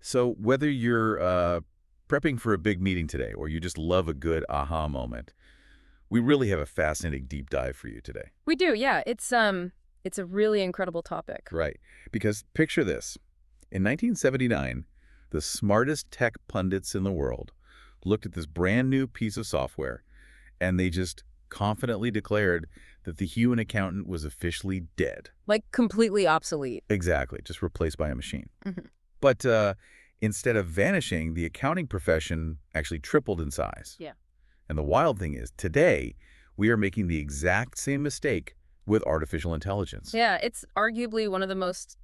So whether you're prepping for a big meeting today or you just love a good aha moment, we really have a fascinating deep dive for you today. We do, yeah. It's a really incredible topic. Right. Because picture this. In 1979, the smartest tech pundits in the world looked at this brand new piece of software and they just confidently declared that the human accountant was officially dead. Like completely obsolete. Exactly. Just replaced by a machine. Mhm. But instead of vanishing, the accounting profession actually tripled in size. Yeah. And the wild thing is, today, we are making the exact same mistake with artificial intelligence. Yeah, it's arguably one of the most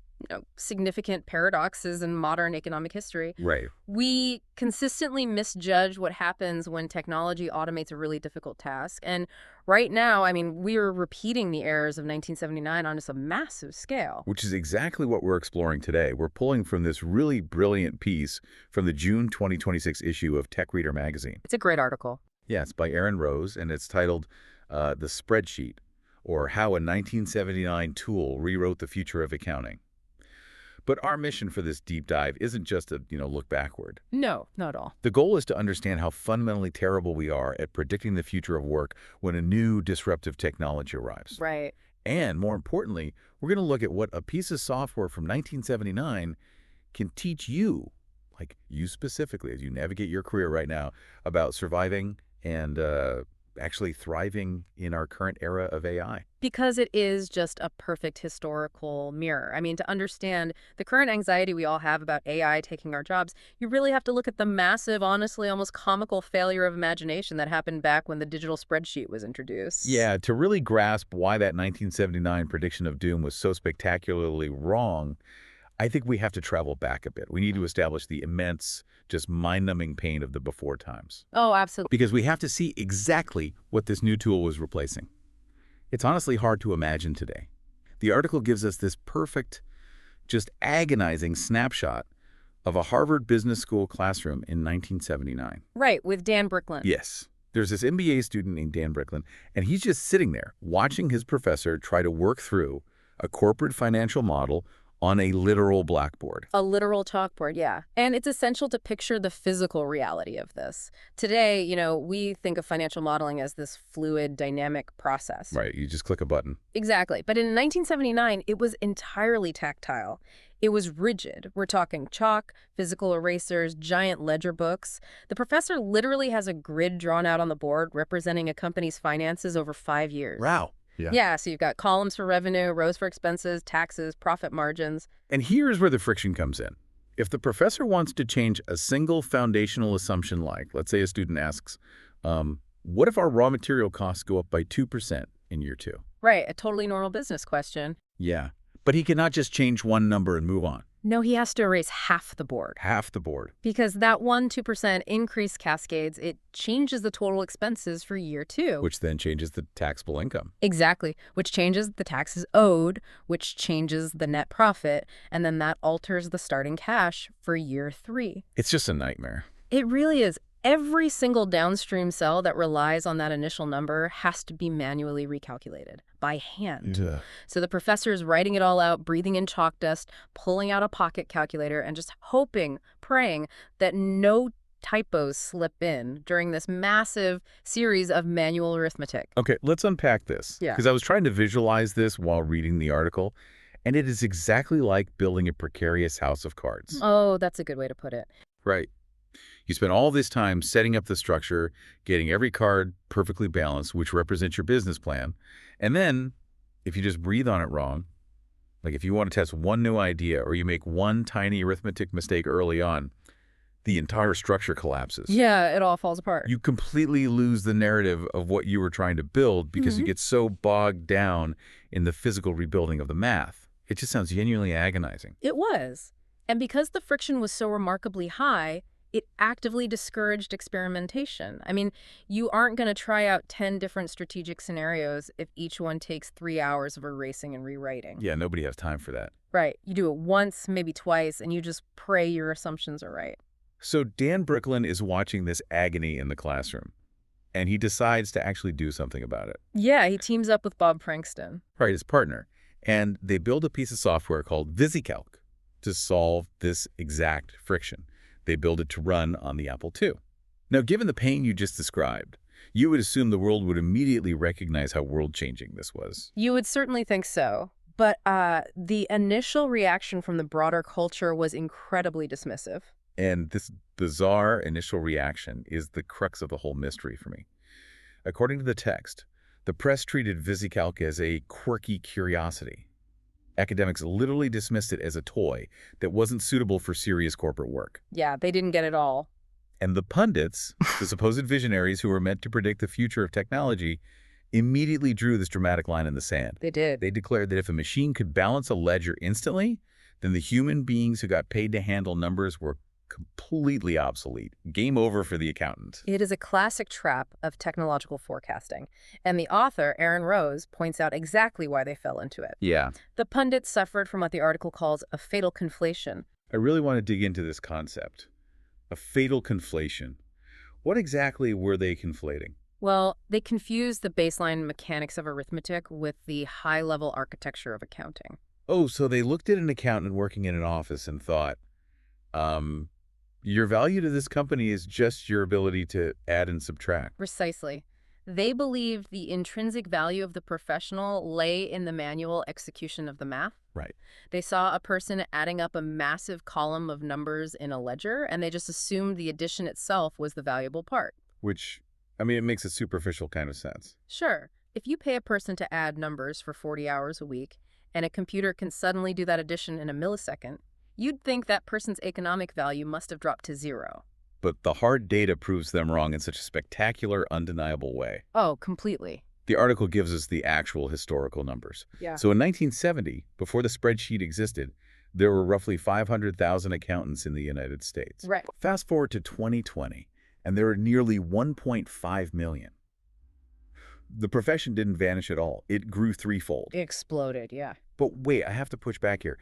significant paradoxes in modern economic history. Right. We consistently misjudge what happens when technology automates a really difficult task. And right now, I mean, we're repeating the errors of 1979 on just a massive scale. Which is exactly what we're exploring today. We're pulling from this really brilliant piece from the June 2026 issue of Tech Reader magazine. It's a great article. Yeah, it's by Aaron Rose, and it's titled The Spreadsheet, or How a 1979 Tool Rewrote the Future of Accounting. But our mission for this deep dive isn't just to, look backward. No, not at all. The goal is to understand how fundamentally terrible we are at predicting the future of work when a new disruptive technology arrives. Right. And more importantly, we're going to look at what a piece of software from 1979 can teach you, like you specifically, as you navigate your career right now, about surviving and actually thriving in our current era of AI. Because it is just a perfect historical mirror. I mean, to understand the current anxiety we all have about AI taking our jobs, you really have to look at the massive, honestly, almost comical failure of imagination that happened back when the digital spreadsheet was introduced. Yeah, to really grasp why that 1979 prediction of doom was so spectacularly wrong, I think we have to travel back a bit. We need to establish the immense, just mind-numbing pain of the before times. Oh, absolutely. Because we have to see exactly what this new tool was replacing. It's honestly hard to imagine today. The article gives us this perfect, just agonizing snapshot of a Harvard Business School classroom in 1979. Right, with Dan Bricklin. Yes. There's this MBA student named Dan Bricklin, and he's just sitting there watching his professor try to work through a corporate financial model on a literal blackboard. A literal chalkboard, yeah. And it's essential to picture the physical reality of this. Today, we think of financial modeling as this fluid, dynamic process. Right, you just click a button. Exactly. But in 1979, it was entirely tactile. It was rigid. We're talking chalk, physical erasers, giant ledger books. The professor literally has a grid drawn out on the board representing a company's finances over 5 years. Wow. Yeah, so you've got columns for revenue, rows for expenses, taxes, profit margins. And here's where the friction comes in. If the professor wants to change a single foundational assumption like, let's say a student asks, what if our raw material costs go up by 2% in year 2? Right, a totally normal business question. Yeah, but he cannot just change one number and move on. No, he has to erase half the board. Half the board. Because that 1-2% increase cascades, it changes the total expenses for year 2. Which then changes the taxable income. Exactly, which changes the taxes owed, which changes the net profit, and then that alters the starting cash for year 3. It's just a nightmare. It really is. Every single downstream cell that relies on that initial number has to be manually recalculated by hand. Yeah. So the professor is writing it all out, breathing in chalk dust, pulling out a pocket calculator, and just hoping, praying that no typos slip in during this massive series of manual arithmetic. Okay, let's unpack this. Yeah. Because I was trying to visualize this while reading the article, and it is exactly like building a precarious house of cards. Oh, that's a good way to put it. Right. You spend all this time setting up the structure, getting every card perfectly balanced, which represents your business plan. And then, if you just breathe on it wrong, like if you want to test one new idea or you make one tiny arithmetic mistake early on, the entire structure collapses. Yeah, it all falls apart. You completely lose the narrative of what you were trying to build because you get so bogged down in the physical rebuilding of the math. It just sounds genuinely agonizing. It was. And because the friction was so remarkably high, it actively discouraged experimentation. I mean, you aren't going to try out 10 different strategic scenarios if each one takes 3 hours of erasing and rewriting. Yeah, nobody has time for that. Right. You do it once, maybe twice, and you just pray your assumptions are right. So Dan Bricklin is watching this agony in the classroom, and he decides to actually do something about it. Yeah, he teams up with Bob Frankston. Right, his partner. And they build a piece of software called VisiCalc. to solve this exact friction. They built it to run on the Apple II. Now, given the pain you just described, you would assume the world would immediately recognize how world-changing this was. You would certainly think so. But the initial reaction from the broader culture was incredibly dismissive. And this bizarre initial reaction is the crux of the whole mystery for me. According to the text, the press treated VisiCalc as a quirky curiosity. Academics literally dismissed it as a toy that wasn't suitable for serious corporate work. Yeah, they didn't get it all. And the pundits, the supposed visionaries who were meant to predict the future of technology, immediately drew this dramatic line in the sand. They did. They declared that if a machine could balance a ledger instantly, then the human beings who got paid to handle numbers were completely obsolete. Game over for the accountant. It is a classic trap of technological forecasting, and the author, Aaron Rose, points out exactly why they fell into it. Yeah. The pundits suffered from what the article calls a fatal conflation. I really want to dig into this concept. A fatal conflation. What exactly were they conflating? Well, they confused the baseline mechanics of arithmetic with the high-level architecture of accounting. Oh, so they looked at an accountant working in an office and thought, your value to this company is just your ability to add and subtract. Precisely. They believed the intrinsic value of the professional lay in the manual execution of the math. Right. They saw a person adding up a massive column of numbers in a ledger, and they just assumed the addition itself was the valuable part. Which, I mean, it makes a superficial kind of sense. Sure. If you pay a person to add numbers for 40 hours a week, and a computer can suddenly do that addition in a millisecond, you'd think that person's economic value must have dropped to zero. But the hard data proves them wrong in such a spectacular, undeniable way. Oh, completely. The article gives us the actual historical numbers. Yeah. So in 1970, before the spreadsheet existed, there were roughly 500,000 accountants in the United States. Right. Fast forward to 2020, and there are nearly 1.5 million. The profession didn't vanish at all. It grew threefold. It exploded, yeah. But wait, I have to push back here.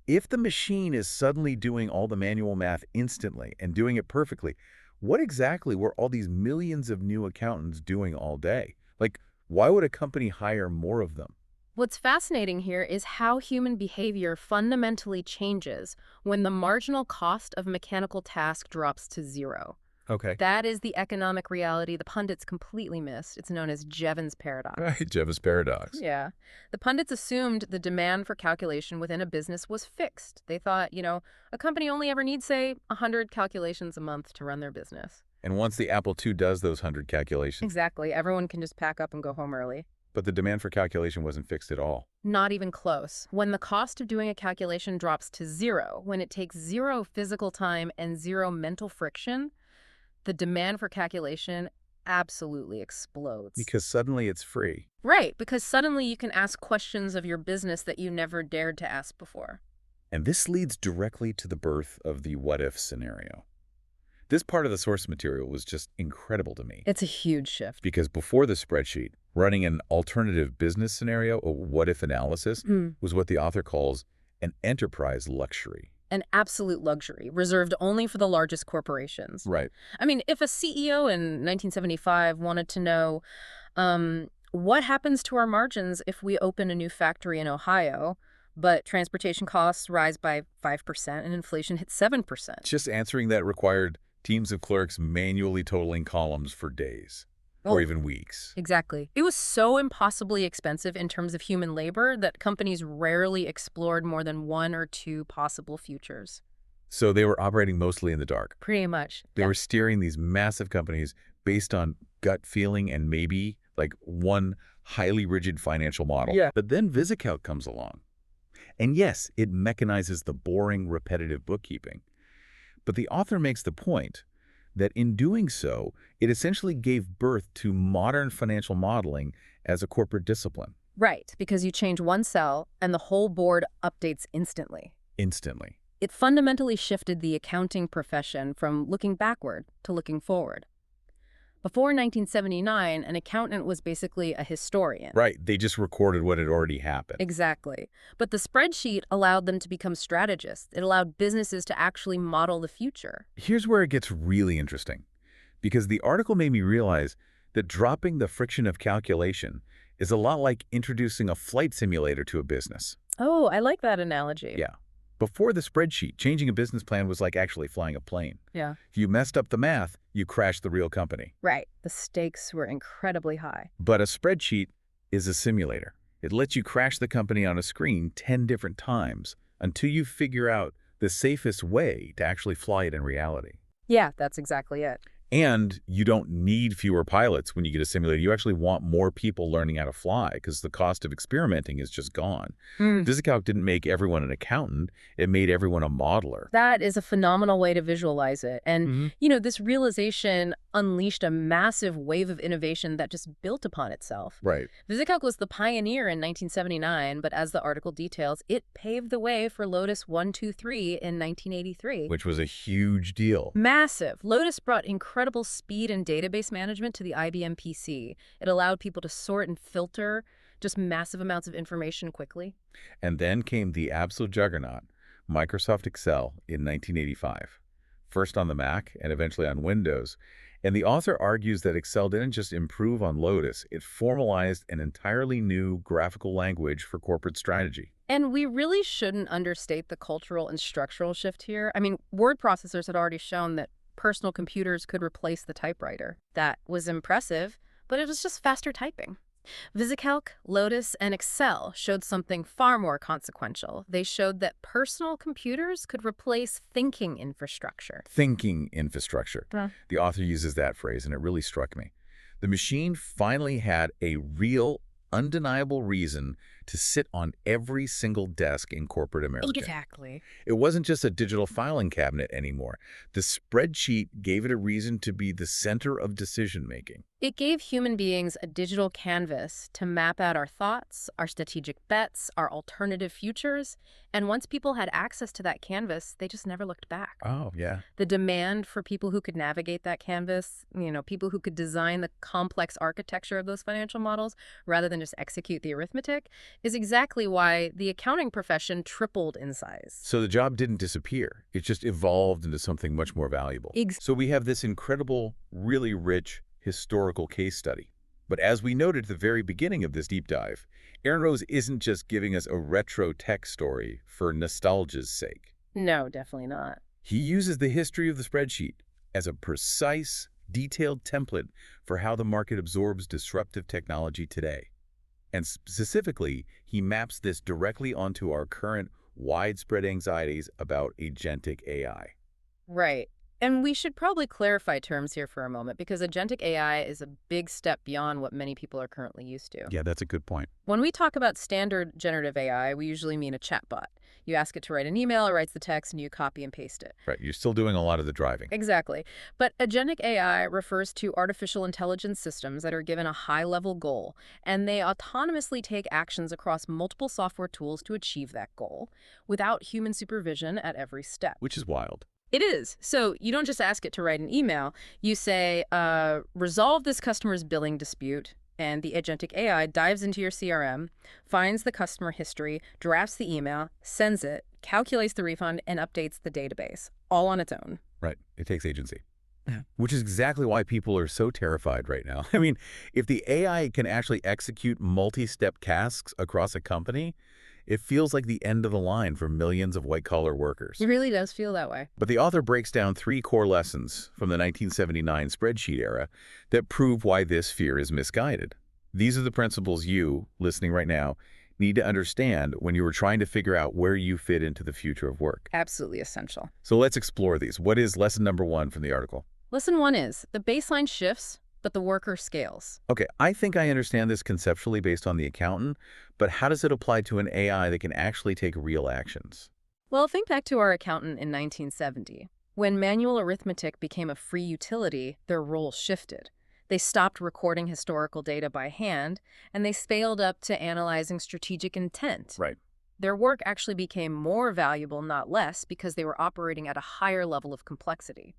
If the machine is suddenly doing all the manual math instantly and doing it perfectly, what exactly were all these millions of new accountants doing all day? Like, why would a company hire more of them? What's fascinating here is how human behavior fundamentally changes when the marginal cost of a mechanical task drops to zero. Okay. That is the economic reality the pundits completely missed. It's known as Jevons paradox. Right, Jevons paradox. Yeah. The pundits assumed the demand for calculation within a business was fixed. They thought, a company only ever needs, say, 100 calculations a month to run their business. And once the Apple II does those 100 calculations. Exactly. Everyone can just pack up and go home early. But the demand for calculation wasn't fixed at all. Not even close. When the cost of doing a calculation drops to zero, when it takes zero physical time and zero mental friction, the demand for calculation absolutely explodes. Because suddenly it's free. Right, because suddenly you can ask questions of your business that you never dared to ask before. And this leads directly to the birth of the what-if scenario. This part of the source material was just incredible to me. It's a huge shift. Because before the spreadsheet, running an alternative business scenario, a what-if analysis, was what the author calls an enterprise luxury. An absolute luxury, reserved only for the largest corporations. Right. I mean, if a CEO in 1975 wanted to know, what happens to our margins if we open a new factory in Ohio, but transportation costs rise by 5% and inflation hits 7%? Just answering that required teams of clerks manually totaling columns for days. Or even weeks. Exactly. It was so impossibly expensive in terms of human labor that companies rarely explored more than one or two possible futures. So they were operating mostly in the dark. Pretty much. They were steering these massive companies based on gut feeling and maybe like one highly rigid financial model. Yeah. But then VisiCalc comes along. And yes, it mechanizes the boring, repetitive bookkeeping. But the author makes the point that in doing so, it essentially gave birth to modern financial modeling as a corporate discipline. Right, because you change one cell and the whole board updates instantly. Instantly. It fundamentally shifted the accounting profession from looking backward to looking forward. Before 1979, an accountant was basically a historian. Right, they just recorded what had already happened. Exactly. But the spreadsheet allowed them to become strategists. It allowed businesses to actually model the future. Here's where it gets really interesting, because the article made me realize that dropping the friction of calculation is a lot like introducing a flight simulator to a business. Oh, I like that analogy. Yeah. Before the spreadsheet, changing a business plan was like actually flying a plane. Yeah. If you messed up the math, you crashed the real company. Right. The stakes were incredibly high. But a spreadsheet is a simulator. It lets you crash the company on a screen 10 different times until you figure out the safest way to actually fly it in reality. Yeah, that's exactly it. And you don't need fewer pilots when you get a simulator. You actually want more people learning how to fly because the cost of experimenting is just gone. VisiCalc didn't make everyone an accountant. It made everyone a modeler. That is a phenomenal way to visualize it. And, this realization unleashed a massive wave of innovation that just built upon itself. Right. VisiCalc was the pioneer in 1979, but as the article details, it paved the way for Lotus 123 in 1983. Which was a huge deal. Massive. Lotus brought incredible speed and database management to the IBM PC. It allowed people to sort and filter just massive amounts of information quickly. And then came the absolute juggernaut, Microsoft Excel, in 1985. First on the Mac and eventually on Windows. And the author argues that Excel didn't just improve on Lotus, it formalized an entirely new graphical language for corporate strategy. And we really shouldn't understate the cultural and structural shift here. I mean, word processors had already shown that personal computers could replace the typewriter. That was impressive, but it was just faster typing. VisiCalc, Lotus, and Excel showed something far more consequential. They showed that personal computers could replace thinking infrastructure. Thinking infrastructure. The author uses that phrase, and it really struck me. The machine finally had a real, undeniable reason to sit on every single desk in corporate America. Exactly. It wasn't just a digital filing cabinet anymore. The spreadsheet gave it a reason to be the center of decision-making. It gave human beings a digital canvas to map out our thoughts, our strategic bets, our alternative futures. And once people had access to that canvas, they just never looked back. Oh, yeah. The demand for people who could navigate that canvas, people who could design the complex architecture of those financial models rather than just execute the arithmetic, is exactly why the accounting profession tripled in size. So the job didn't disappear. It just evolved into something much more valuable. So we have this incredible, really rich historical case study. But as we noted at the very beginning of this deep dive, Aaron Rose isn't just giving us a retro tech story for nostalgia's sake. No, definitely not. He uses the history of the spreadsheet as a precise, detailed template for how the market absorbs disruptive technology today. And specifically, he maps this directly onto our current widespread anxieties about agentic AI. Right. And we should probably clarify terms here for a moment because agentic AI is a big step beyond what many people are currently used to. Yeah, that's a good point. When we talk about standard generative AI, we usually mean a chatbot. You ask it to write an email, it writes the text, and you copy and paste it. Right, you're still doing a lot of the driving. Exactly. But agentic AI refers to artificial intelligence systems that are given a high-level goal, and they autonomously take actions across multiple software tools to achieve that goal without human supervision at every step. Which is wild. It is. So you don't just ask it to write an email. You say, resolve this customer's billing dispute, and the agentic AI dives into your CRM, finds the customer history, drafts the email, sends it, calculates the refund, and updates the database, all on its own. Right. It takes agency. Yeah. Which is exactly why people are so terrified right now. I mean, if the AI can actually execute multi-step tasks across a company, it feels like the end of the line for millions of white-collar workers. It really does feel that way. But the author breaks down 3 core lessons from the 1979 spreadsheet era that prove why this fear is misguided. These are the principles you, listening right now, need to understand when you are trying to figure out where you fit into the future of work. Absolutely essential. So let's explore these. What is lesson number 1 from the article? Lesson 1 is, the baseline shifts, but the worker scales. Okay, I think I understand this conceptually based on the accountant, but how does it apply to an AI that can actually take real actions? Well, think back to our accountant in 1970. When manual arithmetic became a free utility, their role shifted. They stopped recording historical data by hand, and they scaled up to analyzing strategic intent. Right. Their work actually became more valuable, not less, because they were operating at a higher level of complexity.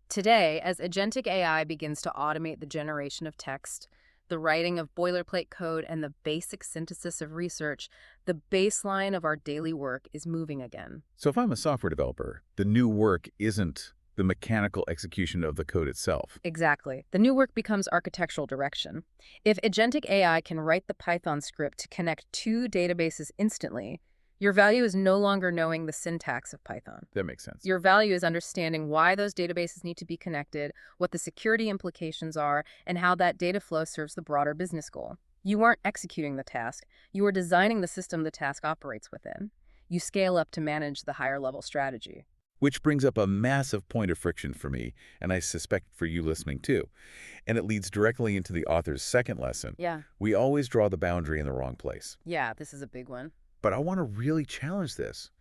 Today, as agentic AI begins to automate the generation of text, the writing of boilerplate code, and the basic synthesis of research, the baseline of our daily work is moving again. So if I'm a software developer, the new work isn't the mechanical execution of the code itself. Exactly. The new work becomes architectural direction. If agentic AI can write the Python script to connect 2 databases instantly, Your value is no longer knowing the syntax of Python. That makes sense. Your value is understanding why those databases need to be connected, what the security implications are, and how that data flow serves the broader business goal. You aren't executing the task. You are designing the system the task operates within. You scale up to manage the higher level strategy. Which brings up a massive point of friction for me, and I suspect for you listening too. And it leads directly into the author's second lesson. Yeah. We always draw the boundary in the wrong place. Yeah, this is a big one. But I want to really challenge this,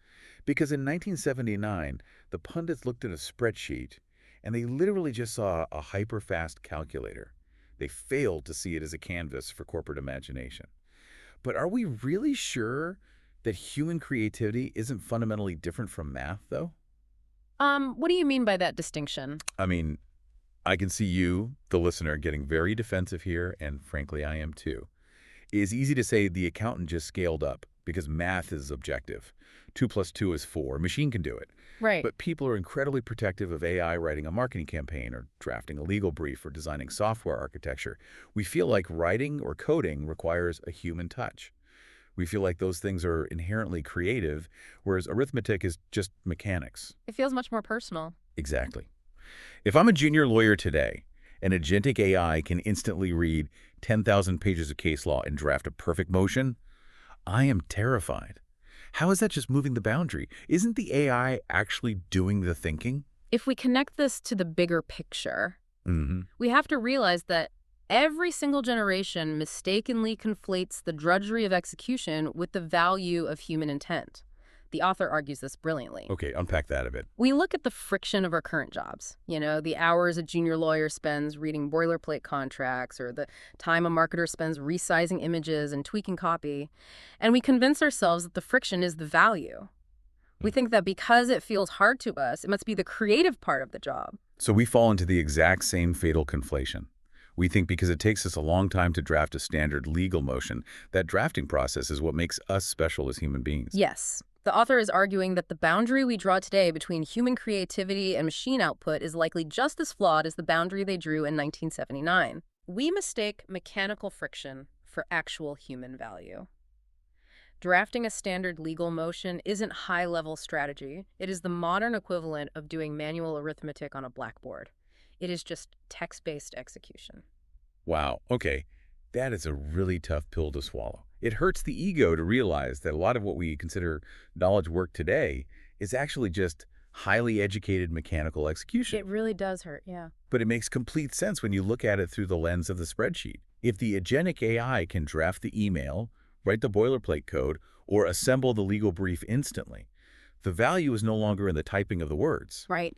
because in 1979, the pundits looked at a spreadsheet, and they literally just saw a hyper-fast calculator. They failed to see it as a canvas for corporate imagination. But are we really sure that human creativity isn't fundamentally different from math, though? What do you mean by that distinction? I mean, I can see you, the listener, getting very defensive here, and frankly, I am too. It's easy to say the accountant just scaled up because math is objective. 2 + 2 is 4. A machine can do it. Right. But people are incredibly protective of AI writing a marketing campaign or drafting a legal brief or designing software architecture. We feel like writing or coding requires a human touch. We feel like those things are inherently creative, whereas arithmetic is just mechanics. It feels much more personal. Exactly. If I'm a junior lawyer today, and agentic AI can instantly read 10,000 pages of case law and draft a perfect motion, I am terrified. How is that just moving the boundary? Isn't the AI actually doing the thinking? If we connect this to the bigger picture, Mm-hmm. we have to realize that every single generation mistakenly conflates the drudgery of execution with the value of human intent. The author argues this brilliantly. Okay, unpack that a bit. We look at the friction of our current jobs. You know, the hours a junior lawyer spends reading boilerplate contracts, or the time a marketer spends resizing images and tweaking copy. And we convince ourselves that the friction is the value. We think that because it feels hard to us, it must be the creative part of the job. So we fall into the exact same fatal conflation. We think because it takes us a long time to draft a standard legal motion, that drafting process is what makes us special as human beings. Yes. The author is arguing that the boundary we draw today between human creativity and machine output is likely just as flawed as the boundary they drew in 1979. We mistake mechanical friction for actual human value. Drafting a standard legal motion isn't high-level strategy. It is the modern equivalent of doing manual arithmetic on a blackboard. It is just text-based execution. Wow, okay. That is a really tough pill to swallow. It hurts the ego to realize that a lot of what we consider knowledge work today is actually just highly educated mechanical execution. It really does hurt, yeah. But it makes complete sense when you look at it through the lens of the spreadsheet. If the agentic AI can draft the email, write the boilerplate code, or assemble the legal brief instantly, the value is no longer in the typing of the words. Right.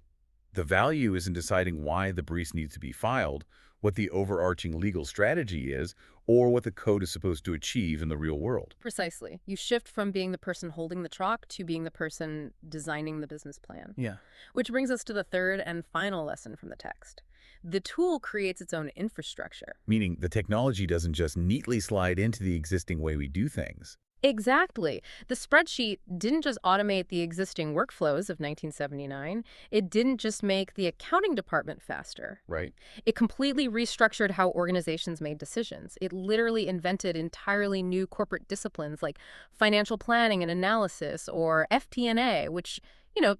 The value is in deciding why the brief needs to be filed, what the overarching legal strategy is, or what the code is supposed to achieve in the real world. Precisely. You shift from being the person holding the chalk to being the person designing the business plan. Yeah. Which brings us to the third and final lesson from the text. The tool creates its own infrastructure. Meaning the technology doesn't just neatly slide into the existing way we do things. Exactly. The spreadsheet didn't just automate the existing workflows of 1979. It didn't just make the accounting department faster. Right. It completely restructured how organizations made decisions. It literally invented entirely new corporate disciplines like financial planning and analysis, or FP&A, which,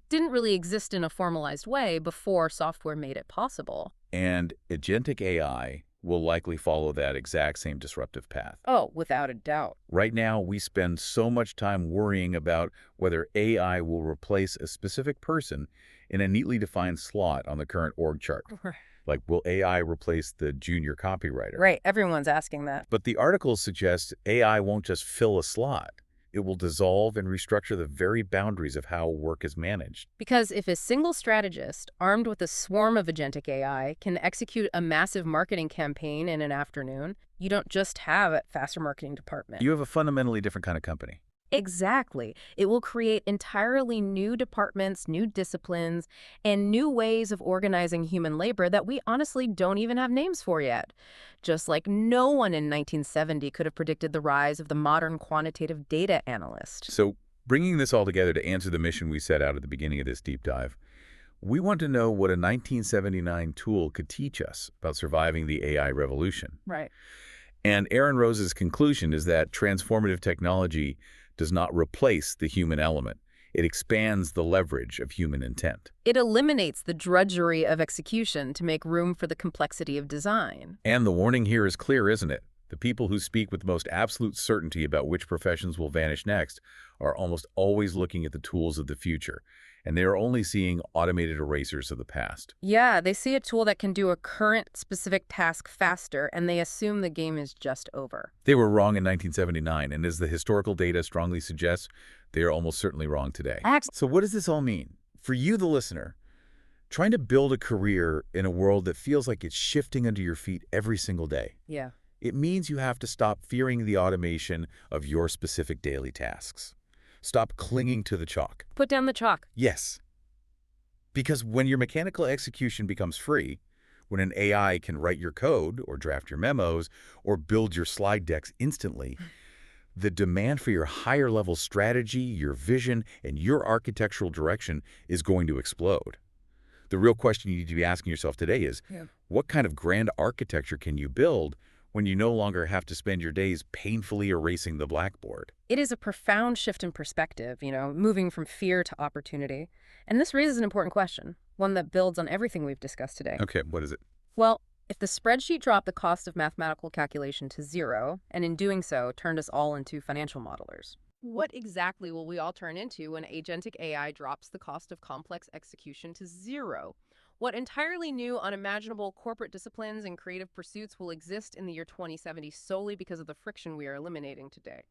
didn't really exist in a formalized way before software made it possible. And agentic AI will likely follow that exact same disruptive path. Oh, without a doubt. Right now, we spend so much time worrying about whether AI will replace a specific person in a neatly defined slot on the current org chart. Like, will AI replace the junior copywriter? Right, everyone's asking that. But the article suggests AI won't just fill a slot. It will dissolve and restructure the very boundaries of how work is managed. Because if a single strategist, armed with a swarm of agentic AI, can execute a massive marketing campaign in an afternoon, you don't just have a faster marketing department. You have a fundamentally different kind of company. Exactly. It will create entirely new departments, new disciplines, and new ways of organizing human labor that we honestly don't even have names for yet. Just like no one in 1970 could have predicted the rise of the modern quantitative data analyst. So, bringing this all together to answer the mission we set out at the beginning of this deep dive, we want to know what a 1979 tool could teach us about surviving the AI revolution. Right. And Aaron Rose's conclusion is that transformative technology does not replace the human element. It expands the leverage of human intent. It eliminates the drudgery of execution to make room for the complexity of design. And the warning here is clear, isn't it? The people who speak with the most absolute certainty about which professions will vanish next are almost always looking at the tools of the future, and they are only seeing automated erasers of the past. Yeah, they see a tool that can do a current specific task faster, and they assume the game is just over. They were wrong in 1979, and as the historical data strongly suggests, they are almost certainly wrong today. So what does this all mean? For you, the listener, trying to build a career in a world that feels like it's shifting under your feet every single day. Yeah. It means you have to stop fearing the automation of your specific daily tasks. Stop clinging to the chalk. Put down the chalk. Yes. Because when your mechanical execution becomes free, when an AI can write your code or draft your memos or build your slide decks instantly, the demand for your higher-level strategy, your vision, and your architectural direction is going to explode. The real question you need to be asking yourself today is, what kind of grand architecture can you build when you no longer have to spend your days painfully erasing the blackboard? It is a profound shift in perspective, moving from fear to opportunity. And this raises an important question, one that builds on everything we've discussed today. Okay, what is it? Well, if the spreadsheet dropped the cost of mathematical calculation to zero, and in doing so turned us all into financial modelers, what exactly will we all turn into when agentic AI drops the cost of complex execution to zero? What entirely new, unimaginable corporate disciplines and creative pursuits will exist in the year 2070 solely because of the friction we are eliminating today?